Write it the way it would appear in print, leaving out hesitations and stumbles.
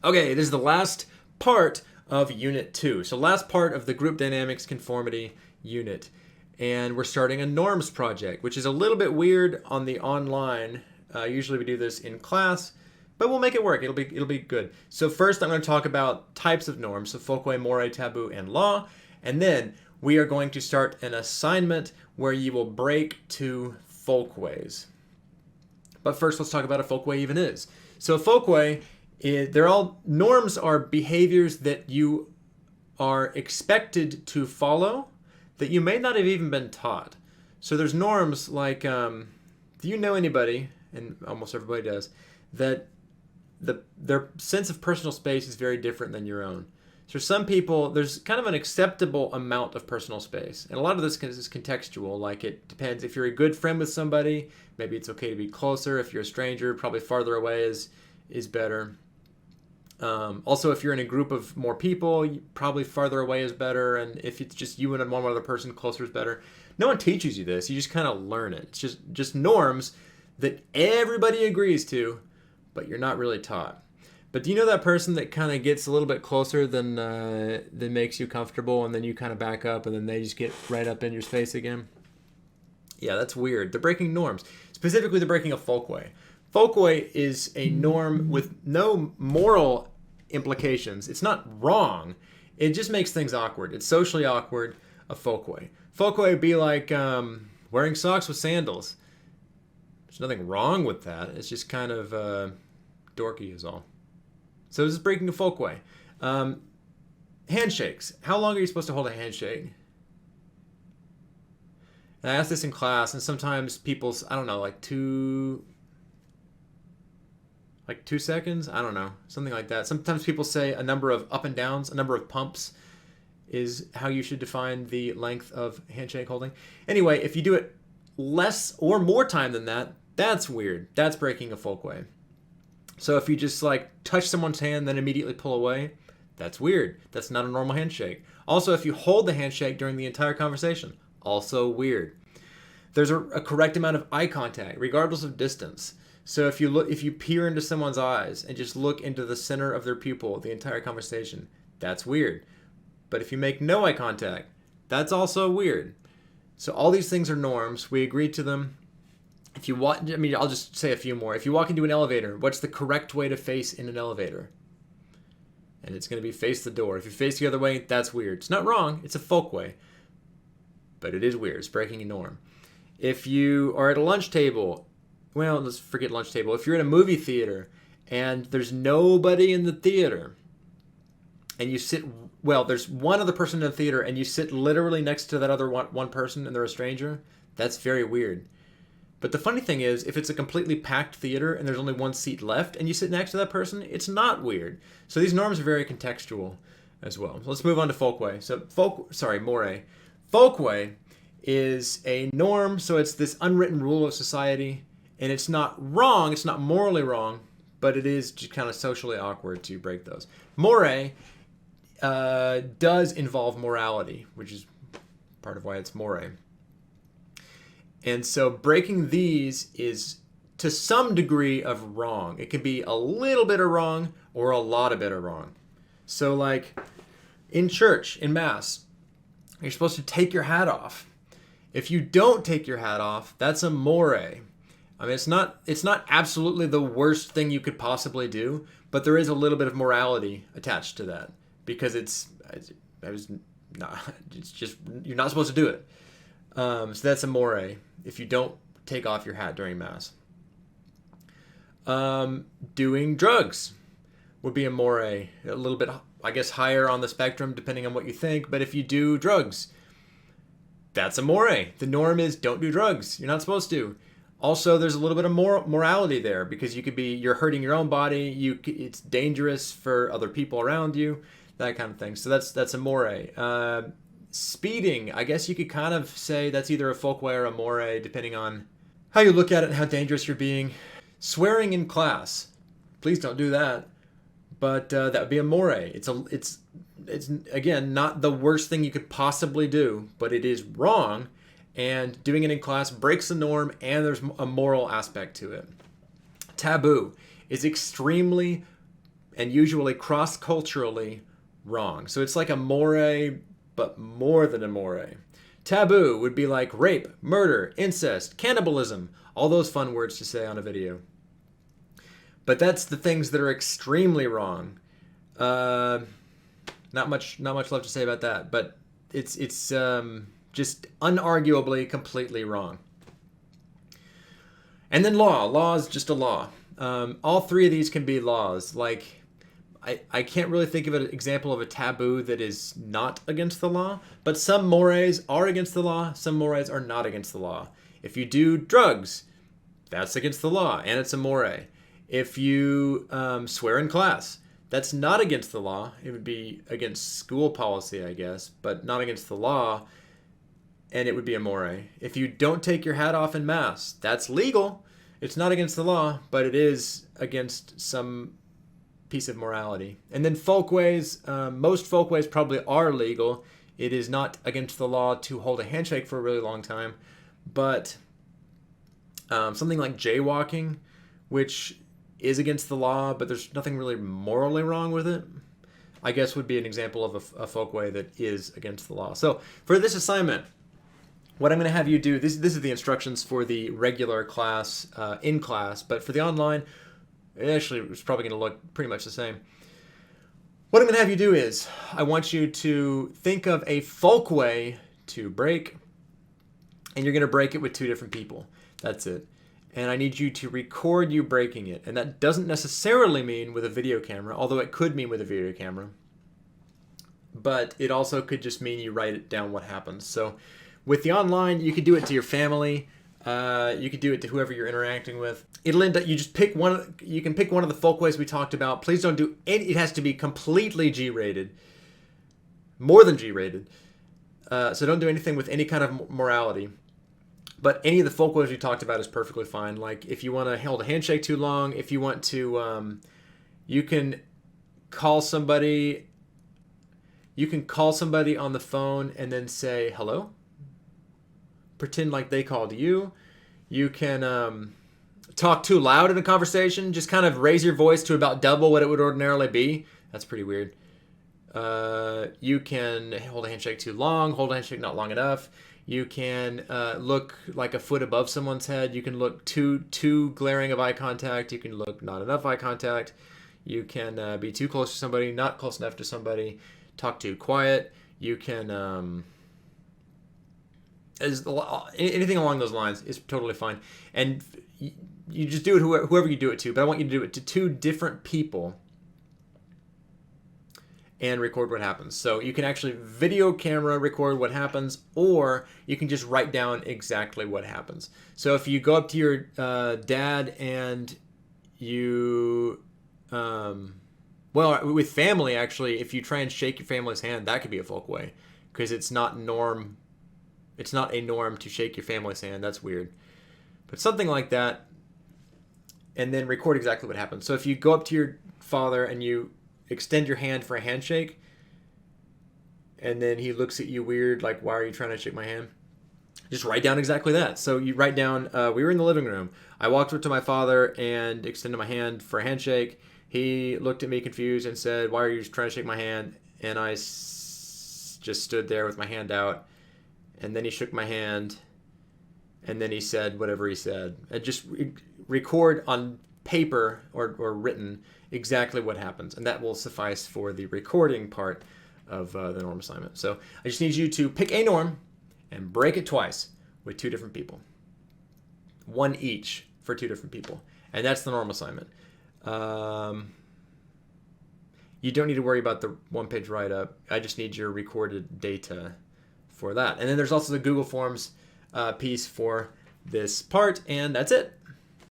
Okay, this is the last part of Unit 2. So last part of the Group Dynamics Conformity unit. And we're starting a norms project, which is a little bit weird on the online. Usually we do this in class, but we'll make it work. It'll be good. So first I'm going to talk about types of norms, so folkways, morae, taboo, and law. And then we are going to start an assignment where you will break to folkways. But first, let's talk about what a folkway even is. So a folkway, they're all norms are behaviors that you are expected to follow that you may not have even been taught. So there's norms like, do you know anybody, and almost everybody does, that their sense of personal space is very different than your own. So some people, there's kind of an acceptable amount of personal space. And a lot of this is contextual. Like it depends. If you're a good friend with somebody, maybe it's okay to be closer. If you're a stranger, probably farther away is better. Also, if you're in a group of more people, probably farther away is better. And if it's just you and one other person, closer is better. No one teaches you this. You just kind of learn it. It's just norms that everybody agrees to, but you're not really taught. But do you know that person that kind of gets a little bit closer than makes you comfortable, and then you kind of back up, and then they just get right up in your face again? Yeah, that's weird. They're breaking norms. Specifically, they're breaking a folkway. Folkway is a norm with no moral implications. It's not wrong. It just makes things awkward. It's socially awkward, a folkway. Folkway would be like wearing socks with sandals. There's nothing wrong with that. It's just kind of dorky is all. So this is breaking a folkway. Handshakes. How long are you supposed to hold a handshake? And I asked this in class, and sometimes people, I don't know, like 2 seconds? I don't know. Something like that. Sometimes people say a number of up and downs, a number of pumps is how you should define the length of handshake holding. Anyway, if you do it less or more time than that, that's weird. That's breaking a folkway. So if you just like touch someone's hand then immediately pull away, that's weird. That's not a normal handshake. Also, if you hold the handshake during the entire conversation, also weird. There's a correct amount of eye contact, regardless of distance. So if you peer into someone's eyes and just look into the center of their pupil the entire conversation, that's weird. But if you make no eye contact, that's also weird. So all these things are norms. We agree to them. If you walk, I'll just say a few more. If you walk into an elevator, what's the correct way to face in an elevator? And it's going to be face the door. If you face the other way, that's weird. It's not wrong. It's a folkway. But it is weird. It's breaking a norm. If you are at a lunch table, well, let's forget lunch table. If you're in a movie theater and there's nobody in the theater and you sit, well, there's one other person in the theater and you sit literally next to that other one person and they're a stranger, that's very weird. But the funny thing is, if it's a completely packed theater and there's only one seat left and you sit next to that person, it's not weird. So these norms are very contextual as well. So let's move on to folkway. So morae. Folkway is a norm, so it's this unwritten rule of society, and it's not wrong, it's not morally wrong, but it is just kind of socially awkward to break those. Morae does involve morality, which is part of why it's morae. And so breaking these is to some degree of wrong. It can be a little bit of wrong or a lot of bit of wrong. So like in church, in Mass, you're supposed to take your hat off. If you don't take your hat off, that's a morae. I mean, it's not absolutely the worst thing you could possibly do, but there is a little bit of morality attached to that because it's just, you're not supposed to do it. So that's a morae if you don't take off your hat during Mass. Doing drugs would be a morae. A little bit, I guess, higher on the spectrum depending on what you think. But if you do drugs, that's a morae. The norm is don't do drugs. You're not supposed to. Also, there's a little bit of morality there because you're hurting your own body. It's dangerous for other people around you, that kind of thing. So that's a morae. Speeding, I guess you could kind of say that's either a folkway or a morae, depending on how you look at it and how dangerous you're being. Swearing in class, please don't do that. But that would be a morae. It's again not the worst thing you could possibly do, but it is wrong. And doing it in class breaks the norm, and there's a moral aspect to it. Taboo is extremely and usually cross-culturally wrong. So it's like a more, but more than a more. Taboo would be like rape, murder, incest, cannibalism, all those fun words to say on a video. But that's the things that are extremely wrong. Not much left to say about that, but it's just unarguably completely wrong. And then law. Law is just a law. All three of these can be laws. Like, I can't really think of an example of a taboo that is not against the law, but some mores are against the law, some mores are not against the law. If you do drugs, that's against the law, and it's a more. If you swear in class, that's not against the law. It would be against school policy, I guess, but not against the law, and it would be a more. If you don't take your hat off in mass, that's legal. It's not against the law, but it is against some piece of morality. And then folkways, most folkways probably are legal. It is not against the law to hold a handshake for a really long time, but something like jaywalking, which is against the law, but there's nothing really morally wrong with it, I guess would be an example of a folkway that is against the law. So for this assignment, what I'm going to have you do, this is the instructions for the regular class, in class, but for the online, actually it's probably going to look pretty much the same. What I'm going to have you do is, I want you to think of a folkway to break, and you're going to break it with two different people. That's it. And I need you to record you breaking it. And that doesn't necessarily mean with a video camera, although it could mean with a video camera. But it also could just mean you write it down what happens. So with the online, you could do it to your family. You could do it to whoever you're interacting with. It'll end up, you just pick one. You can pick one of the folkways we talked about. Please don't do any, it has to be completely G-rated. More than G-rated. So don't do anything with any kind of morality. But any of the folkways we talked about is perfectly fine. Like if you want to hold a handshake too long, if you want to, you can call somebody. You can call somebody on the phone and then say hello. Pretend like they called you. You can talk too loud in a conversation. Just kind of raise your voice to about double what it would ordinarily be. That's pretty weird. You can hold a handshake too long. Hold a handshake not long enough. You can look like a foot above someone's head. You can look too glaring of eye contact. You can look not enough eye contact. You can be too close to somebody, not close enough to somebody. Talk too quiet. You can anything along those lines is totally fine. And you just do it whoever you do it to. But I want you to do it to two different people and record what happens. So you can actually video camera record what happens, or you can just write down exactly what happens. So if you go up to your dad and you, well, with family, actually, if you try and shake your family's hand, that could be a folkway, because it's not a norm to shake your family's hand. That's weird. But something like that, and then record exactly what happens. So if you go up to your father and you extend your hand for a handshake, and then he looks at you weird, like, why are you trying to shake my hand? Just write down exactly that. So you write down, we were in the living room. I walked up to my father and extended my hand for a handshake. He looked at me confused and said, why are you trying to shake my hand? And I just stood there with my hand out. And then he shook my hand. And then he said whatever he said. And just record on paper or written exactly what happens, and that will suffice for the recording part of the norm assignment. So I just need you to pick a norm and break it twice with two different people. One each for two different people. And that's the norm assignment. You don't need to worry about the one-page write-up. I just need your recorded data for that. And then there's also the Google Forms piece for this part, and that's it.